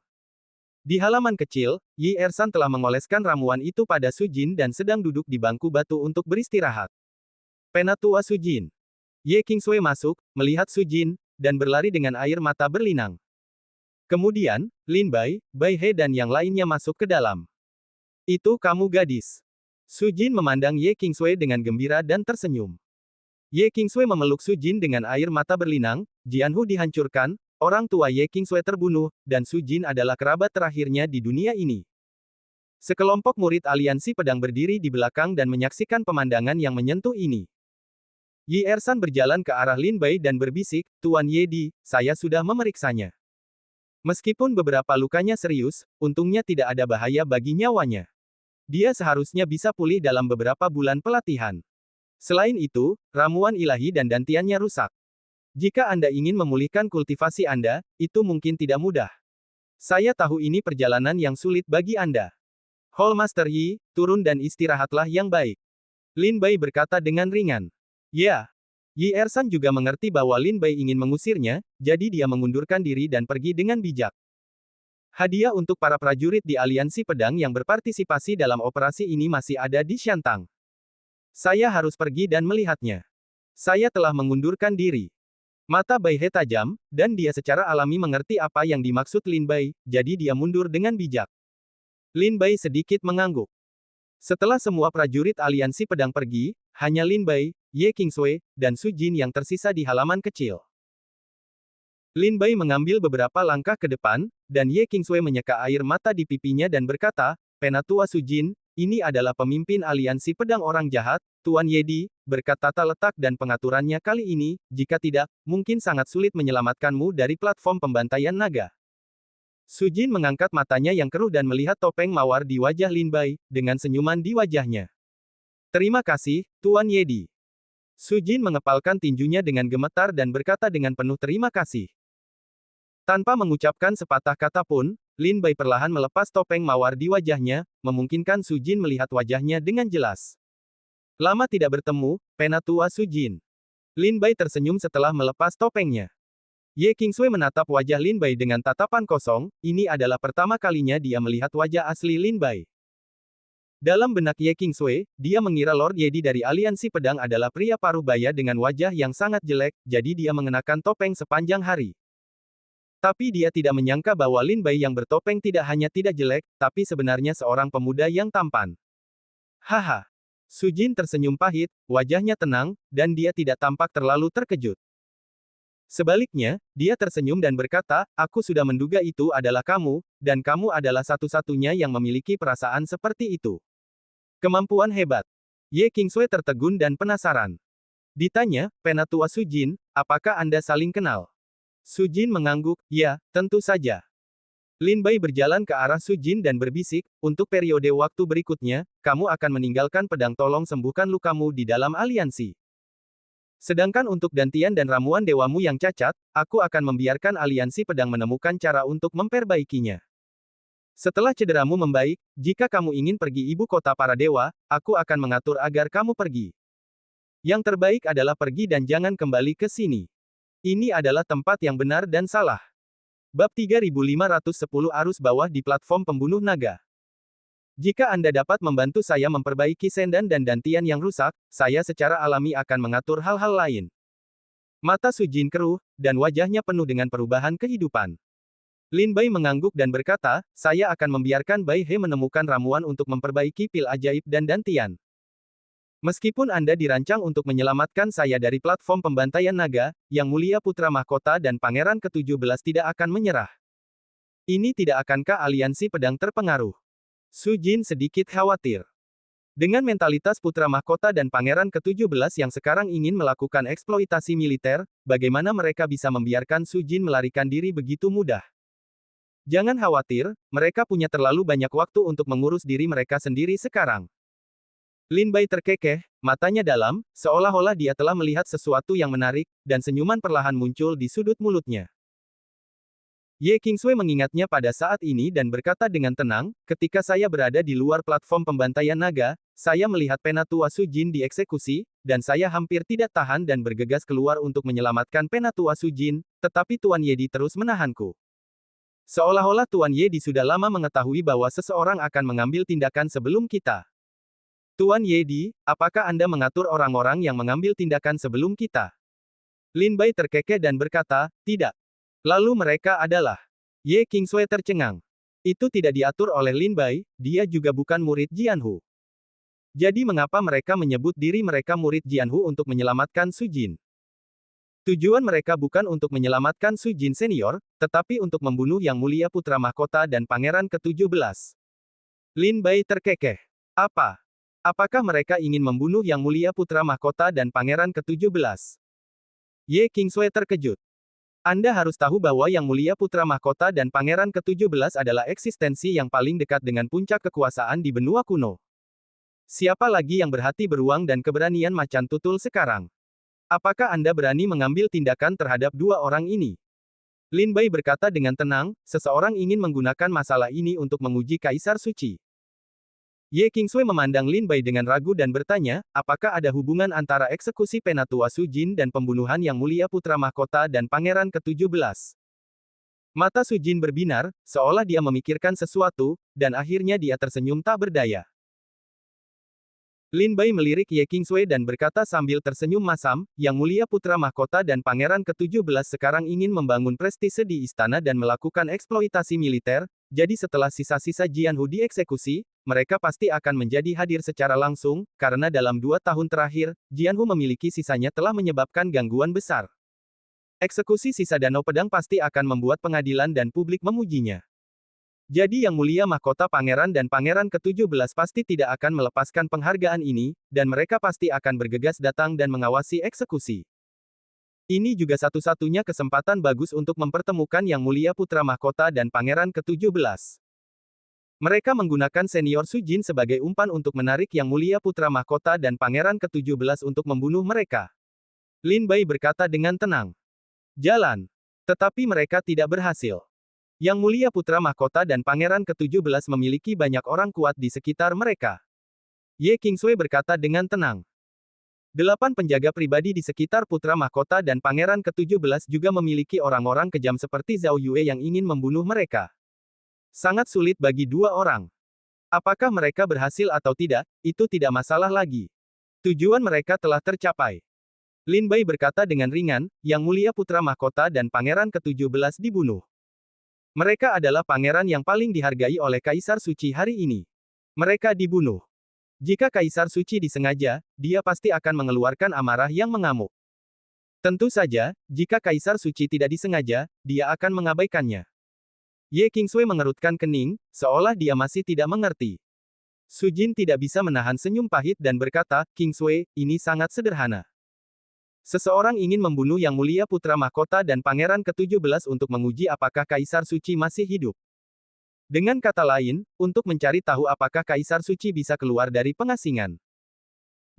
Di halaman kecil, Yi Ersan telah mengoleskan ramuan itu pada Su Jin dan sedang duduk di bangku batu untuk beristirahat. Penatua Su Jin. Ye Qingsui masuk, melihat Su Jin, dan berlari dengan air mata berlinang. Kemudian, Lin Bai, Bai He dan yang lainnya masuk ke dalam. Itu kamu gadis. Su Jin memandang Ye Qingsui dengan gembira dan tersenyum. Ye Qingsui memeluk Su Jin dengan air mata berlinang, Jianhu dihancurkan, orang tua Ye Qingsui terbunuh, dan Su Jin adalah kerabat terakhirnya di dunia ini. Sekelompok murid aliansi pedang berdiri di belakang dan menyaksikan pemandangan yang menyentuh ini. Yi Ersan berjalan ke arah Lin Bai dan berbisik, Tuan Ye Di, saya sudah memeriksanya. Meskipun beberapa lukanya serius, untungnya tidak ada bahaya bagi nyawanya. Dia seharusnya bisa pulih dalam beberapa bulan pelatihan. Selain itu, ramuan ilahi dan dantiannya rusak. Jika Anda ingin memulihkan kultivasi Anda, itu mungkin tidak mudah. Saya tahu ini perjalanan yang sulit bagi Anda. Hall Master Yi, turun dan istirahatlah yang baik. Lin Bai berkata dengan ringan. Ya. Yi Ersan juga mengerti bahwa Lin Bai ingin mengusirnya, jadi dia mengundurkan diri dan pergi dengan bijak. Hadiah untuk para prajurit di Aliansi Pedang yang berpartisipasi dalam operasi ini masih ada di Xiantang. Saya harus pergi dan melihatnya. Saya telah mengundurkan diri. Mata Bai He tajam, dan dia secara alami mengerti apa yang dimaksud Lin Bai, jadi dia mundur dengan bijak. Lin Bai sedikit mengangguk. Setelah semua prajurit aliansi pedang pergi, hanya Lin Bai, Ye Qingsui, dan Su Jin yang tersisa di halaman kecil. Lin Bai mengambil beberapa langkah ke depan, dan Ye Qingsui menyeka air mata di pipinya dan berkata, Penatua Su Jin, ini adalah pemimpin aliansi pedang orang jahat, Tuan Ye Di, berkat tata letak dan pengaturannya kali ini, jika tidak, mungkin sangat sulit menyelamatkanmu dari platform pembantaian naga. Su Jin mengangkat matanya yang keruh dan melihat topeng mawar di wajah Lin Bai, dengan senyuman di wajahnya. Terima kasih, Tuan Ye Di. Su Jin mengepalkan tinjunya dengan gemetar dan berkata dengan penuh terima kasih. Tanpa mengucapkan sepatah kata pun, Lin Bai perlahan melepas topeng mawar di wajahnya, memungkinkan Su Jin melihat wajahnya dengan jelas. Lama tidak bertemu, Penatua Su Jin. Lin Bai tersenyum setelah melepas topengnya. Ye Qingsui menatap wajah Lin Bai dengan tatapan kosong, ini adalah pertama kalinya dia melihat wajah asli Lin Bai. Dalam benak Ye Qingsui, dia mengira Lord Ye Di dari Aliansi Pedang adalah pria paruh baya dengan wajah yang sangat jelek, jadi dia mengenakan topeng sepanjang hari. Tapi dia tidak menyangka bahwa Lin Bai yang bertopeng tidak hanya tidak jelek, tapi sebenarnya seorang pemuda yang tampan. Haha. Su Jin tersenyum pahit, wajahnya tenang, dan dia tidak tampak terlalu terkejut. Sebaliknya, dia tersenyum dan berkata, aku sudah menduga itu adalah kamu, dan kamu adalah satu-satunya yang memiliki perasaan seperti itu. Kemampuan hebat. Ye Qingsui tertegun dan penasaran. Ditanya, Penatua Su Jin, apakah Anda saling kenal? Su Jin mengangguk, ya, tentu saja. Lin Bai berjalan ke arah Su Jin dan berbisik, untuk periode waktu berikutnya, kamu akan meninggalkan pedang tolong sembuhkan lukamu di dalam aliansi. Sedangkan untuk dantian dan ramuan dewamu yang cacat, aku akan membiarkan aliansi pedang menemukan cara untuk memperbaikinya. Setelah cederamu membaik, jika kamu ingin pergi ibu kota para dewa, aku akan mengatur agar kamu pergi. Yang terbaik adalah pergi dan jangan kembali ke sini. Ini adalah tempat yang benar dan salah. Bab 3510 Arus Bawah di Platform Pembunuh Naga. Jika Anda dapat membantu saya memperbaiki sendan dan dantian yang rusak, saya secara alami akan mengatur hal-hal lain. Mata Su Jin keruh, dan wajahnya penuh dengan perubahan kehidupan. Lin Bai mengangguk dan berkata, saya akan membiarkan Bai He menemukan ramuan untuk memperbaiki pil ajaib dan dantian. Meskipun Anda dirancang untuk menyelamatkan saya dari platform pembantaian naga, Yang Mulia Putra Mahkota dan Pangeran ke-17 tidak akan menyerah. Ini tidak akankah aliansi pedang terpengaruh? Su Jin sedikit khawatir. Dengan mentalitas putra mahkota dan pangeran ke-17 yang sekarang ingin melakukan eksploitasi militer, bagaimana mereka bisa membiarkan Su Jin melarikan diri begitu mudah? Jangan khawatir, mereka punya terlalu banyak waktu untuk mengurus diri mereka sendiri sekarang. Lin Bai terkekeh, matanya dalam, seolah-olah dia telah melihat sesuatu yang menarik, dan senyuman perlahan muncul di sudut mulutnya. Ye Qingsui mengingatnya pada saat ini dan berkata dengan tenang, ketika saya berada di luar platform pembantaian naga, saya melihat Penatua Su Jin dieksekusi, dan saya hampir tidak tahan dan bergegas keluar untuk menyelamatkan Penatua Su Jin, tetapi Tuan Yedi terus menahanku. Seolah-olah Tuan Yedi sudah lama mengetahui bahwa seseorang akan mengambil tindakan sebelum kita. Tuan Yedi, apakah Anda mengatur orang-orang yang mengambil tindakan sebelum kita? Lin Bai terkekeh dan berkata, tidak. Lalu mereka adalah. Ye Qingsui tercengang. Itu tidak diatur oleh Lin Bai, dia juga bukan murid Jianhu. Jadi mengapa mereka menyebut diri mereka murid Jianhu untuk menyelamatkan Su Jin? Tujuan mereka bukan untuk menyelamatkan Su Jin senior, tetapi untuk membunuh Yang Mulia Putra Mahkota dan Pangeran ke-17. Lin Bai terkekeh. Apa? Apakah mereka ingin membunuh Yang Mulia Putra Mahkota dan Pangeran ke-17? Ye Qingsui terkejut. Anda harus tahu bahwa Yang Mulia Putra Mahkota dan Pangeran ke-17 adalah eksistensi yang paling dekat dengan puncak kekuasaan di benua kuno. Siapa lagi yang berhati beruang dan keberanian macan tutul sekarang? Apakah Anda berani mengambil tindakan terhadap dua orang ini? Lin Bai berkata dengan tenang, seseorang ingin menggunakan masalah ini untuk menguji Kaisar Suci. Ye Qingsui memandang Lin Bai dengan ragu dan bertanya, apakah ada hubungan antara eksekusi Penatua Su Jin dan pembunuhan Yang Mulia Putra Mahkota dan Pangeran ke-17? Mata Su Jin berbinar, seolah dia memikirkan sesuatu, dan akhirnya dia tersenyum tak berdaya. Lin Bai melirik Ye Qingsui dan berkata sambil tersenyum masam, Yang Mulia Putra Mahkota dan Pangeran ke-17 sekarang ingin membangun prestise di istana dan melakukan eksploitasi militer, jadi setelah sisa-sisa Jianhu dieksekusi, mereka pasti akan menjadi hadir secara langsung, karena dalam 2 tahun terakhir, Jianhu memiliki sisanya telah menyebabkan gangguan besar. Eksekusi sisa Danau Pedang pasti akan membuat pengadilan dan publik memujinya. Jadi Yang Mulia Mahkota Pangeran dan Pangeran ke-17 pasti tidak akan melepaskan penghargaan ini, dan mereka pasti akan bergegas datang dan mengawasi eksekusi. Ini juga satu-satunya kesempatan bagus untuk mempertemukan Yang Mulia Putra Mahkota dan Pangeran ke-17. Mereka menggunakan senior Su Jin sebagai umpan untuk menarik Yang Mulia Putra Mahkota dan Pangeran ke-17 untuk membunuh mereka. Lin Bai berkata dengan tenang. Jalan. Tetapi mereka tidak berhasil. Yang Mulia Putra Mahkota dan Pangeran ke-17 memiliki banyak orang kuat di sekitar mereka. Ye Qingsui berkata dengan tenang. 8 penjaga pribadi di sekitar Putra Mahkota dan Pangeran ke-17 juga memiliki orang-orang kejam seperti Zhao Yue yang ingin membunuh mereka. Sangat sulit bagi 2 orang. Apakah mereka berhasil atau tidak, itu tidak masalah lagi. Tujuan mereka telah tercapai. Lin Bai berkata dengan ringan, Yang Mulia Putra Mahkota dan Pangeran ke-17 dibunuh. Mereka adalah pangeran yang paling dihargai oleh Kaisar Suci hari ini. Mereka dibunuh. Jika Kaisar Suci disengaja, dia pasti akan mengeluarkan amarah yang mengamuk. Tentu saja, jika Kaisar Suci tidak disengaja, dia akan mengabaikannya. Ye Qingsui mengerutkan kening, seolah dia masih tidak mengerti. Su Jin tidak bisa menahan senyum pahit dan berkata, Qingsui, ini sangat sederhana. Seseorang ingin membunuh Yang Mulia Putra Mahkota dan Pangeran ke-17 untuk menguji apakah Kaisar Suci masih hidup. Dengan kata lain, untuk mencari tahu apakah Kaisar Suci bisa keluar dari pengasingan.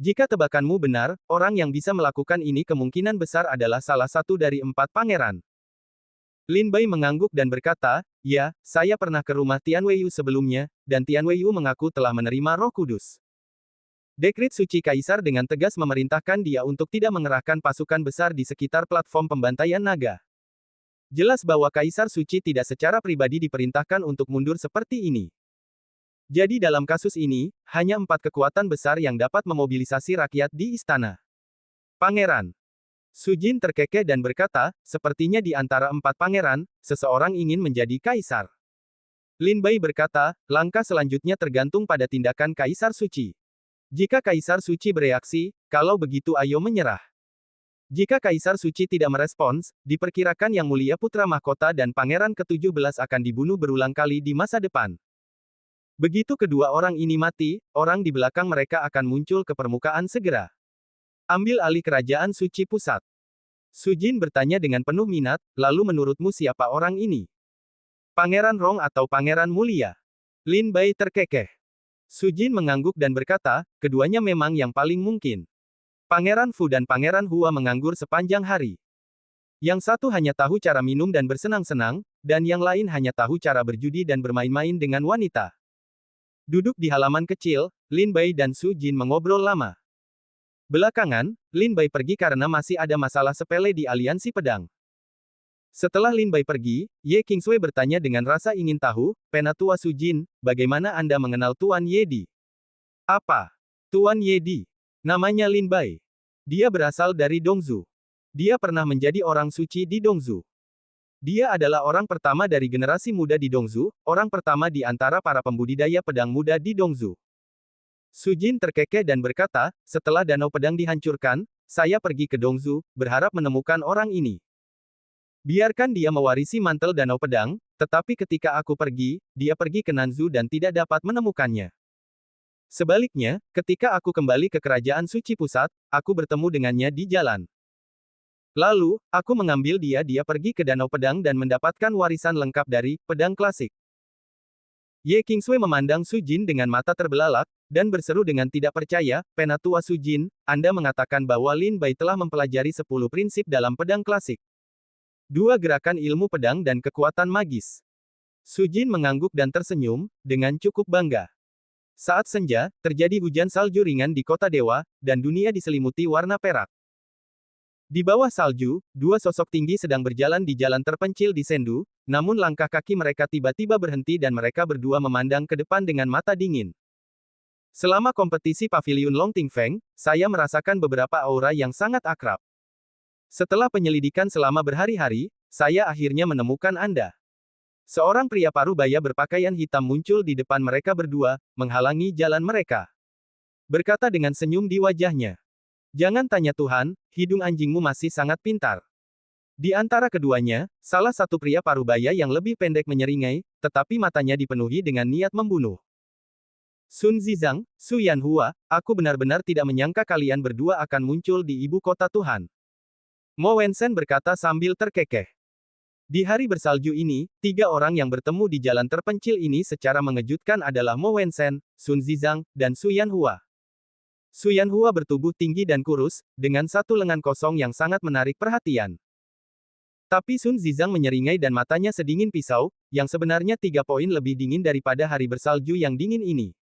Jika tebakanmu benar, orang yang bisa melakukan ini kemungkinan besar adalah salah satu dari 4 pangeran. Lin Bai mengangguk dan berkata, ya, saya pernah ke rumah Tian Weiyu sebelumnya, dan Tian Weiyu mengaku telah menerima Roh Kudus. Dekrit Suci Kaisar dengan tegas memerintahkan dia untuk tidak mengerahkan pasukan besar di sekitar platform pembantaian naga. Jelas bahwa Kaisar Suci tidak secara pribadi diperintahkan untuk mundur seperti ini. Jadi dalam kasus ini, hanya 4 kekuatan besar yang dapat memobilisasi rakyat di istana. Pangeran Su Jin terkekeh dan berkata, sepertinya di antara 4 pangeran, seseorang ingin menjadi kaisar. Lin Bai berkata, langkah selanjutnya tergantung pada tindakan Kaisar Suci. Jika Kaisar Suci bereaksi, kalau begitu ayo menyerah. Jika Kaisar Suci tidak merespons, diperkirakan Yang Mulia Putra Mahkota dan Pangeran ke-17 akan dibunuh berulang kali di masa depan. Begitu kedua orang ini mati, orang di belakang mereka akan muncul ke permukaan segera. Ambil alih kerajaan suci pusat. Su Jin bertanya dengan penuh minat, lalu menurutmu siapa orang ini? Pangeran Rong atau Pangeran Mulia? Lin Bai terkekeh. Su Jin mengangguk dan berkata, keduanya memang yang paling mungkin. Pangeran Fu dan Pangeran Hua menganggur sepanjang hari. Yang satu hanya tahu cara minum dan bersenang-senang, dan yang lain hanya tahu cara berjudi dan bermain-main dengan wanita. Duduk di halaman kecil, Lin Bai dan Su Jin mengobrol lama. Belakangan, Lin Bai pergi karena masih ada masalah sepele di aliansi pedang. Setelah Lin Bai pergi, Ye Qingsui bertanya dengan rasa ingin tahu, Penatua Su Jin, bagaimana Anda mengenal Tuan Ye Di? Apa? Tuan Ye Di? Namanya Lin Bai. Dia berasal dari Dongzu. Dia pernah menjadi orang suci di Dongzu. Dia adalah orang pertama dari generasi muda di Dongzu, orang pertama di antara para pembudidaya pedang muda di Dongzu. Su Jin terkekeh dan berkata, setelah danau pedang dihancurkan, saya pergi ke Dongzu, berharap menemukan orang ini. Biarkan dia mewarisi mantel danau pedang, tetapi ketika aku pergi, dia pergi ke Nanzu dan tidak dapat menemukannya. Sebaliknya, ketika aku kembali ke kerajaan suci pusat, aku bertemu dengannya di jalan. Lalu, aku mengambil dia pergi ke danau pedang dan mendapatkan warisan lengkap dari pedang klasik. Ye Qingsui memandang Su Jin dengan mata terbelalak, dan berseru dengan tidak percaya, Penatua Su Jin, Anda mengatakan bahwa Lin Bai telah mempelajari 10 prinsip dalam pedang klasik. 2 gerakan ilmu pedang dan kekuatan magis. Su Jin mengangguk dan tersenyum, dengan cukup bangga. Saat senja, terjadi hujan salju ringan di kota dewa, dan dunia diselimuti warna perak. Di bawah salju, 2 sosok tinggi sedang berjalan di jalan terpencil di Sendu, namun langkah kaki mereka tiba-tiba berhenti dan mereka berdua memandang ke depan dengan mata dingin. Selama kompetisi Paviliun Longting Feng, saya merasakan beberapa aura yang sangat akrab. Setelah penyelidikan selama berhari-hari, saya akhirnya menemukan Anda. Seorang pria parubaya berpakaian hitam muncul di depan mereka berdua, menghalangi jalan mereka. Berkata dengan senyum di wajahnya. Jangan tanya Tuhan, hidung anjingmu masih sangat pintar. Di antara keduanya, salah satu pria parubaya yang lebih pendek menyeringai, tetapi matanya dipenuhi dengan niat membunuh. Sun Zizang, Su Yanhua, aku benar-benar tidak menyangka kalian berdua akan muncul di ibu kota Tuhan. Mo Wensen berkata sambil terkekeh. Di hari bersalju ini, 3 orang yang bertemu di jalan terpencil ini secara mengejutkan adalah Mo Wensen, Sun Zizang, dan Su Yanhua. Su Yanhua bertubuh tinggi dan kurus, dengan satu lengan kosong yang sangat menarik perhatian. Tapi Sun Zizang menyeringai dan matanya sedingin pisau, yang sebenarnya 3 poin lebih dingin daripada hari bersalju yang dingin ini.